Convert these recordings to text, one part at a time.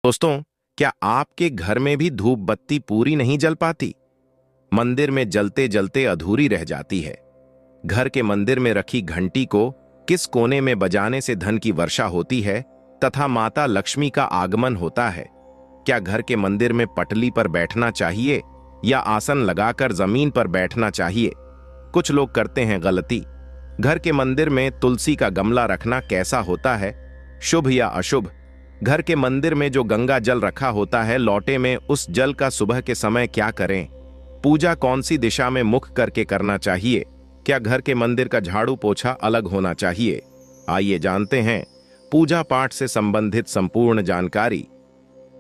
दोस्तों, क्या आपके घर में भी धूप बत्ती पूरी नहीं जल पाती? मंदिर में जलते जलते अधूरी रह जाती है। घर के मंदिर में रखी घंटी को किस कोने में बजाने से धन की वर्षा होती है तथा माता लक्ष्मी का आगमन होता है? क्या घर के मंदिर में पटली पर बैठना चाहिए या आसन लगाकर जमीन पर बैठना चाहिए? कुछ लोग करते हैं गलती। घर के मंदिर में तुलसी का गमला रखना कैसा होता है, शुभ या अशुभ? घर के मंदिर में जो गंगा जल रखा होता है, लौटे में उस जल का सुबह के समय क्या करें? पूजा कौन सी दिशा में मुख करके करना चाहिए? क्या घर के मंदिर का झाड़ू पोछा अलग होना चाहिए? आइए जानते हैं पूजा पाठ से संबंधित संपूर्ण जानकारी।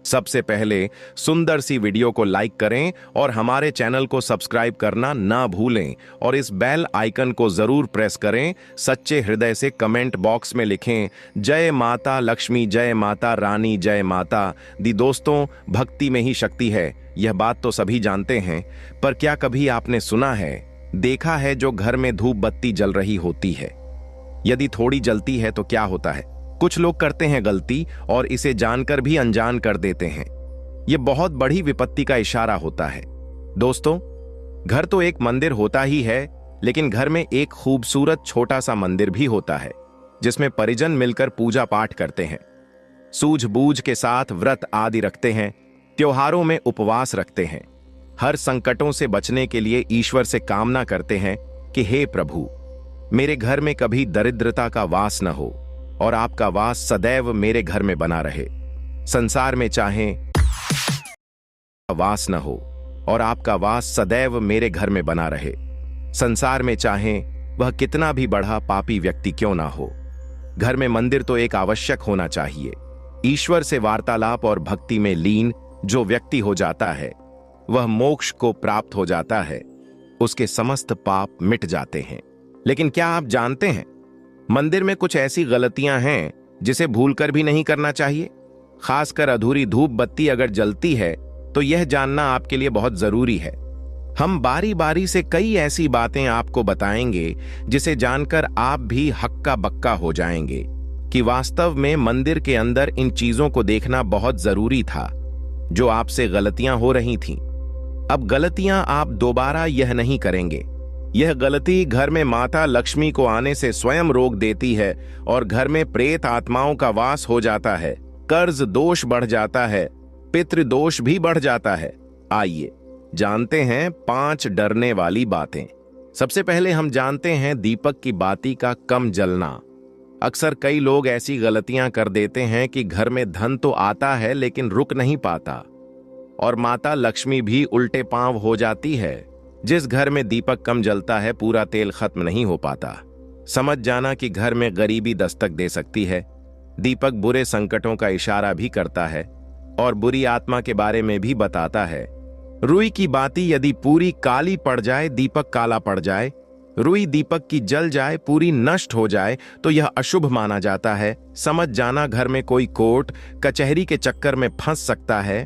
सबसे पहले सुंदर सी वीडियो को लाइक करें और हमारे चैनल को सब्सक्राइब करना ना भूलें और इस बेल आइकन को जरूर प्रेस करें। सच्चे हृदय से कमेंट बॉक्स में लिखें जय माता लक्ष्मी, जय माता रानी, जय माता दी। दोस्तों, भक्ति में ही शक्ति है, यह बात तो सभी जानते हैं, पर क्या कभी आपने सुना है, देखा है जो घर में धूप बत्ती जल रही होती है, यदि थोड़ी जलती है तो क्या होता है? कुछ लोग करते हैं गलती और इसे जानकर भी अनजान कर देते हैं। यह बहुत बड़ी विपत्ति का इशारा होता है। दोस्तों, घर तो एक मंदिर होता ही है, लेकिन घर में एक खूबसूरत छोटा सा मंदिर भी होता है जिसमें परिजन मिलकर पूजा पाठ करते हैं, सूझबूझ के साथ व्रत आदि रखते हैं, त्योहारों में उपवास रखते हैं, हर संकटों से बचने के लिए ईश्वर से कामना करते हैं कि हे प्रभु, मेरे घर में कभी दरिद्रता का वास न हो और आपका वास सदैव मेरे घर में बना रहे। संसार में चाहें वास न हो और आपका वास सदैव मेरे घर में बना रहे। संसार में चाहें वह कितना भी बड़ा पापी व्यक्ति क्यों ना हो। घर में मंदिर तो एक आवश्यक होना चाहिए। ईश्वर से वार्तालाप और भक्ति में लीन जो व्यक्ति हो जाता है वह मोक्ष को प्राप्त हो जाता है, उसके समस्त पाप मिट जाते हैं। लेकिन क्या आप जानते हैं, मंदिर में कुछ ऐसी गलतियां हैं जिसे भूलकर भी नहीं करना चाहिए। खासकर अधूरी धूप बत्ती अगर जलती है तो यह जानना आपके लिए बहुत जरूरी है। हम बारी बारी से कई ऐसी बातें आपको बताएंगे जिसे जानकर आप भी हक्का बक्का हो जाएंगे कि वास्तव में मंदिर के अंदर इन चीजों को देखना बहुत जरूरी था। जो आपसे गलतियां हो रही थीं, अब गलतियां आप दोबारा यह नहीं करेंगे। यह गलती घर में माता लक्ष्मी को आने से स्वयं रोक देती है और घर में प्रेत आत्माओं का वास हो जाता है, कर्ज दोष बढ़ जाता है, पितृदोष भी बढ़ जाता है। आइए जानते हैं 5 डरने वाली बातें। सबसे पहले हम जानते हैं दीपक की बाती का कम जलना। अक्सर कई लोग ऐसी गलतियां कर देते हैं कि घर में धन तो आता है लेकिन रुक नहीं पाता और माता लक्ष्मी भी उल्टे पांव हो जाती है। जिस घर में दीपक कम जलता है, पूरा तेल खत्म नहीं हो पाता। समझ जाना कि घर में गरीबी दस्तक दे सकती है। दीपक बुरे संकटों का इशारा भी करता है और बुरी आत्मा के बारे में भी बताता है। रुई की बाती यदि पूरी काली पड़ जाए, दीपक काला पड़ जाए, रुई दीपक की जल जाए, पूरी नष्ट हो जाए तो यह अशुभ माना जाता है। समझ जाना घर में कोई कोर्ट कचहरी के चक्कर में फंस सकता है।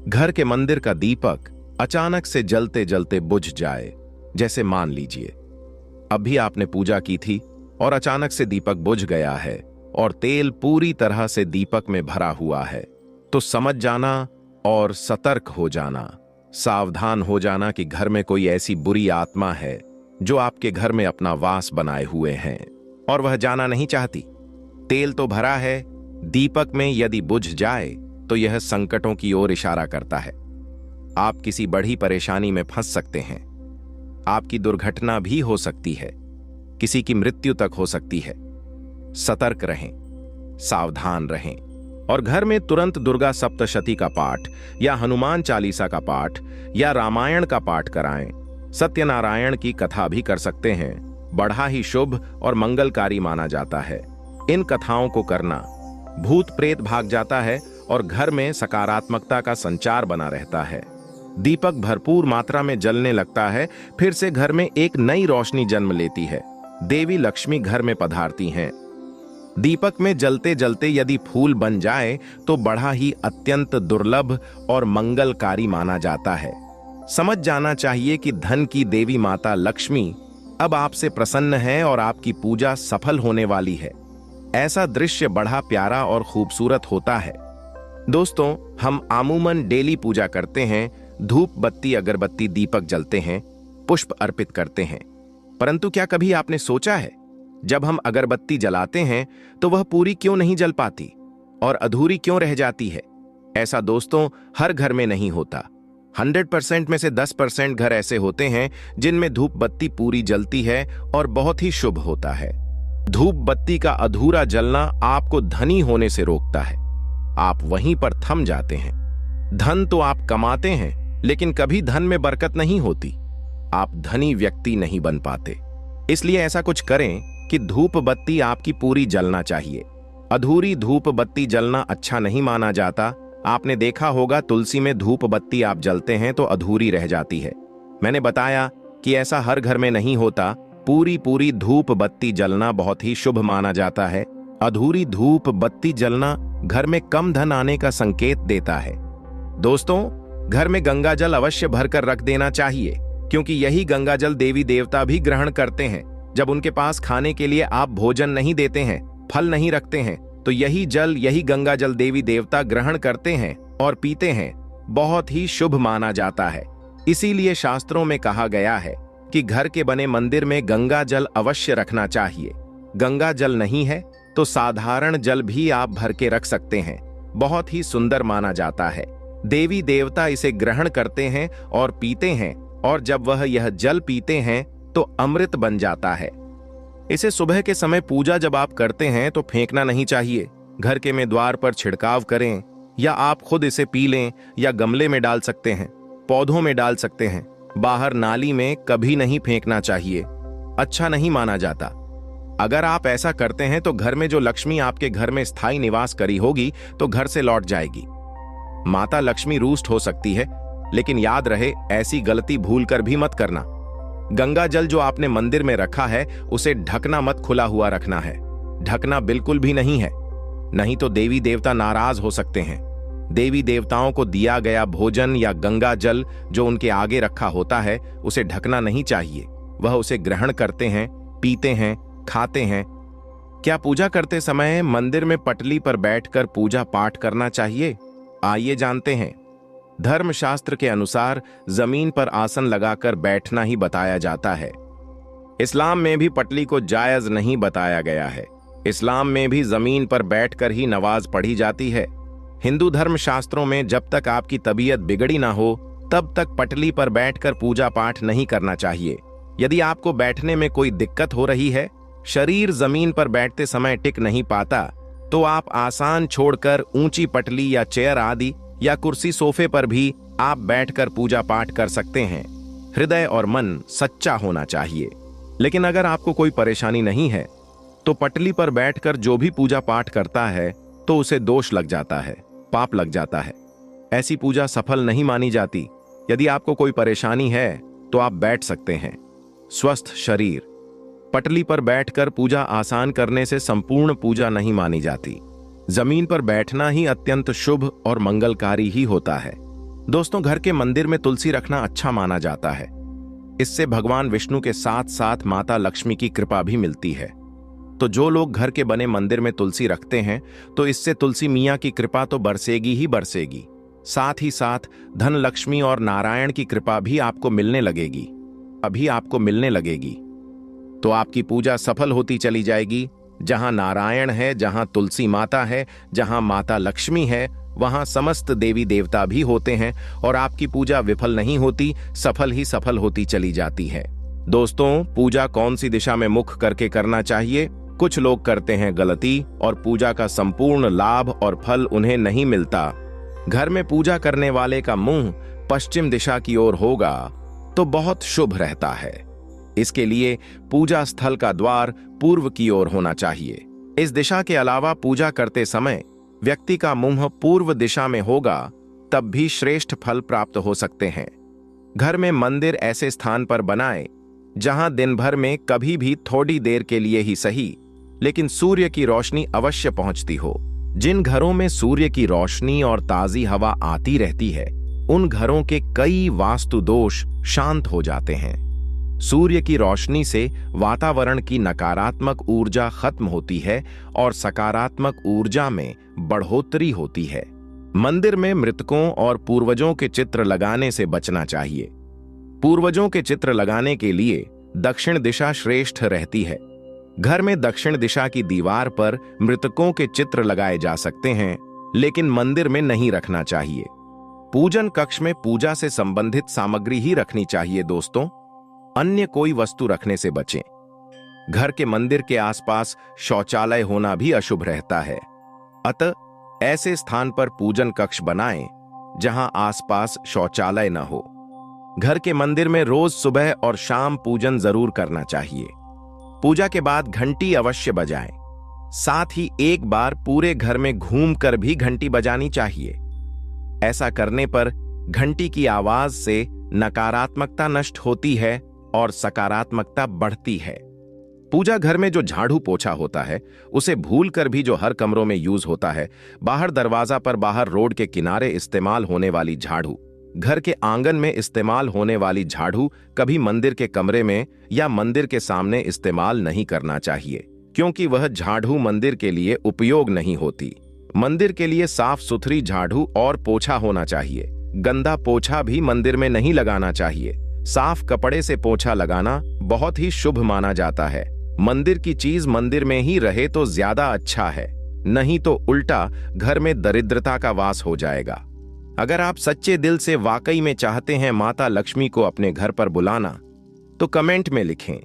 घर के मंदिर का दीपक अचानक से जलते जलते बुझ जाए, जैसे मान लीजिए अभी आपने पूजा की थी और अचानक से दीपक बुझ गया है और तेल पूरी तरह से दीपक में भरा हुआ है, तो समझ जाना और सतर्क हो जाना, सावधान हो जाना कि घर में कोई ऐसी बुरी आत्मा है जो आपके घर में अपना वास बनाए हुए हैं और वह जाना नहीं चाहती। तेल तो भरा है, दीपक में यदि बुझ जाए तो यह संकटों की ओर इशारा करता है। आप किसी बड़ी परेशानी में फंस सकते हैं, आपकी दुर्घटना भी हो सकती है, किसी की मृत्यु तक हो सकती है। सतर्क रहें, सावधान रहें और घर में तुरंत दुर्गा सप्तशती का पाठ या हनुमान चालीसा का पाठ या रामायण का पाठ कराएं। सत्यनारायण की कथा भी कर सकते हैं, बड़ा ही शुभ और मंगलकारी माना जाता है। इन कथाओं को करना भूत प्रेत भाग जाता है और घर में सकारात्मकता का संचार बना रहता है। दीपक भरपूर मात्रा में जलने लगता है, फिर से घर में एक नई रोशनी जन्म लेती है, देवी लक्ष्मी घर में पधारती हैं। दीपक में जलते जलते यदि फूल बन जाए तो बड़ा ही अत्यंत दुर्लभ और मंगलकारी माना जाता है। समझ जाना चाहिए कि धन की देवी माता लक्ष्मी अब आपसे प्रसन्न है और आपकी पूजा सफल होने वाली है। ऐसा दृश्य बड़ा प्यारा और खूबसूरत होता है। दोस्तों, हम आमूमन डेली पूजा करते हैं, धूप बत्ती अगरबत्ती दीपक जलते हैं, पुष्प अर्पित करते हैं। परंतु क्या कभी आपने सोचा है, जब हम अगरबत्ती जलाते हैं तो वह पूरी क्यों नहीं जल पाती और अधूरी क्यों रह जाती है? ऐसा दोस्तों हर घर में नहीं होता। 100% में से 10% घर ऐसे होते हैं जिनमें धूप बत्ती पूरी जलती है और बहुत ही शुभ होता है। धूप बत्ती का अधूरा जलना आपको धनी होने से रोकता है। आप वहीं पर थम जाते हैं। धन तो आप कमाते हैं, लेकिन कभी धन में बरकत नहीं होती। आप धनी व्यक्ति नहीं बन पाते। इसलिए ऐसा कुछ करें कि धूप बत्ती आपकी पूरी जलना चाहिए। अधूरी धूप बत्ती जलना अच्छा नहीं माना जाता। आपने देखा होगा, तुलसी में धूप बत्ती आप जलते हैं तो अधूरी रह जाती है। मैंने बताया कि ऐसा हर घर में नहीं होता। पूरी धूप बत्ती जलना बहुत ही शुभ माना जाता है। अधूरी धूप बत्ती जलना घर में कम धन आने का संकेत देता है। दोस्तों, घर में गंगा जल अवश्य भरकर रख देना चाहिए, क्योंकि यही गंगा जल देवी देवता भी ग्रहण करते हैं। जब उनके पास खाने के लिए आप भोजन नहीं देते हैं, फल नहीं रखते हैं, तो यही गंगा जल देवी देवता ग्रहण करते हैं और पीते हैं। बहुत ही शुभ माना जाता है। इसीलिए शास्त्रों में कहा गया है कि घर के बने मंदिर में गंगा जल अवश्य रखना चाहिए। गंगा जल नहीं है तो साधारण जल भी आप भर के रख सकते हैं। बहुत ही सुंदर माना जाता है। देवी देवता इसे ग्रहण करते हैं और पीते हैं, और जब वह यह जल पीते हैं तो अमृत बन जाता है। इसे सुबह के समय पूजा जब आप करते हैं तो फेंकना नहीं चाहिए। घर के में द्वार पर छिड़काव करें, या आप खुद इसे पी लें, या गमले में डाल सकते हैं, पौधों में डाल सकते हैं। बाहर नाली में कभी नहीं फेंकना चाहिए, अच्छा नहीं माना जाता। अगर आप ऐसा करते हैं तो घर में जो लक्ष्मी आपके घर में स्थायी निवास करी होगी तो घर से लौट जाएगी। माता लक्ष्मी रुष्ट हो सकती है, लेकिन याद रहे, ऐसी गलती भूलकर भी मत करना। गंगा जल जो आपने मंदिर में रखा है उसे ढकना मत, खुला हुआ रखना है। ढकना बिल्कुल भी नहीं है, नहीं तो देवी देवता नाराज हो सकते हैं। देवी देवताओं को दिया गया भोजन या गंगा जल जो उनके आगे रखा होता है उसे ढकना नहीं चाहिए। वह उसे ग्रहण करते हैं, पीते हैं, खाते हैं। क्या पूजा करते समय मंदिर में पटली पर बैठकर पूजा पाठ करना चाहिए? आइए जानते हैं। धर्मशास्त्र के अनुसार जमीन पर आसन लगाकर बैठना ही बताया जाता है। इस्लाम में भी पटली को जायज नहीं बताया गया है। इस्लाम में भी जमीन पर बैठकर ही नमाज पढ़ी जाती है। हिंदू धर्मशास्त्रों में जब तक आपकी तबीयत बिगड़ी ना हो तब तक पटली पर बैठकर पूजा पाठ नहीं करना चाहिए। यदि आपको बैठने में कोई दिक्कत हो रही है, शरीर जमीन पर बैठते समय टिक नहीं पाता, तो आप आसान छोड़कर ऊंची पटली या चेयर आदि या कुर्सी सोफे पर भी आप बैठकर पूजा पाठ कर सकते हैं। हृदय और मन सच्चा होना चाहिए। लेकिन अगर आपको कोई परेशानी नहीं है तो पटली पर बैठकर जो भी पूजा पाठ करता है तो उसे दोष लग जाता है, पाप लग जाता है। ऐसी पूजा सफल नहीं मानी जाती। यदि आपको कोई परेशानी है तो आप बैठ सकते हैं। स्वस्थ शरीर। पटली पर बैठकर पूजा आसान करने से संपूर्ण पूजा नहीं मानी जाती। जमीन पर बैठना ही अत्यंत शुभ और मंगलकारी ही होता है। दोस्तों, घर के मंदिर में तुलसी रखना अच्छा माना जाता है। इससे भगवान विष्णु के साथ साथ माता लक्ष्मी की कृपा भी मिलती है। तो जो लोग घर के बने मंदिर में तुलसी रखते हैं तो इससे तुलसी मियाँ की कृपा तो बरसेगी ही बरसेगी, साथ ही साथ धन लक्ष्मी और नारायण की कृपा भी आपको मिलने लगेगी। तो आपकी पूजा सफल होती चली जाएगी। जहां नारायण है, जहां तुलसी माता है, जहां माता लक्ष्मी है, वहां समस्त देवी देवता भी होते हैं और आपकी पूजा विफल नहीं होती, सफल ही सफल होती चली जाती है। दोस्तों, पूजा कौन सी दिशा में मुख करके करना चाहिए? कुछ लोग करते हैं गलती और पूजा का संपूर्ण लाभ और फल उन्हें नहीं मिलता। घर में पूजा करने वाले का मुंह पश्चिम दिशा की ओर होगा तो बहुत शुभ रहता है। इसके लिए पूजा स्थल का द्वार पूर्व की ओर होना चाहिए। इस दिशा के अलावा पूजा करते समय व्यक्ति का मुंह पूर्व दिशा में होगा तब भी श्रेष्ठ फल प्राप्त हो सकते हैं। घर में मंदिर ऐसे स्थान पर बनाएं जहां दिन भर में कभी भी थोड़ी देर के लिए ही सही, लेकिन सूर्य की रोशनी अवश्य पहुंचती हो। जिन घरों में सूर्य की रोशनी और ताजी हवा आती रहती है उन घरों के कई वास्तु दोष शांत हो जाते हैं। सूर्य की रोशनी से वातावरण की नकारात्मक ऊर्जा खत्म होती है और सकारात्मक ऊर्जा में बढ़ोतरी होती है। मंदिर में मृतकों और पूर्वजों के चित्र लगाने से बचना चाहिए। पूर्वजों के चित्र लगाने के लिए दक्षिण दिशा श्रेष्ठ रहती है। घर में दक्षिण दिशा की दीवार पर मृतकों के चित्र लगाए जा सकते हैं, लेकिन मंदिर में नहीं रखना चाहिए। पूजन कक्ष में पूजा से संबंधित सामग्री ही रखनी चाहिए दोस्तों, अन्य कोई वस्तु रखने से बचें। घर के मंदिर के आसपास शौचालय होना भी अशुभ रहता है, अतः ऐसे स्थान पर पूजन कक्ष बनाएं जहां आसपास शौचालय न हो। घर के मंदिर में रोज सुबह और शाम पूजन जरूर करना चाहिए। पूजा के बाद घंटी अवश्य बजाएं। साथ ही एक बार पूरे घर में घूमकर भी घंटी बजानी चाहिए। ऐसा करने पर घंटी की आवाज से नकारात्मकता नष्ट होती है और सकारात्मकता बढ़ती है। पूजा घर में जो झाड़ू पोछा होता है उसे भूलकर भी जो हर कमरों में यूज होता है, बाहर दरवाजा पर, बाहर रोड के किनारे इस्तेमाल होने वाली झाड़ू, घर के आंगन में इस्तेमाल होने वाली झाड़ू कभी मंदिर के कमरे में या मंदिर के सामने इस्तेमाल नहीं करना चाहिए, क्योंकि वह झाड़ू मंदिर के लिए उपयोग नहीं होती। मंदिर के लिए साफ सुथरी झाड़ू और पोछा होना चाहिए। गंदा पोछा भी मंदिर में नहीं लगाना चाहिए। साफ कपड़े से पोछा लगाना बहुत ही शुभ माना जाता है। मंदिर की चीज मंदिर में ही रहे तो ज्यादा अच्छा है, नहीं तो उल्टा घर में दरिद्रता का वास हो जाएगा। अगर आप सच्चे दिल से वाकई में चाहते हैं माता लक्ष्मी को अपने घर पर बुलाना, तो कमेंट में लिखें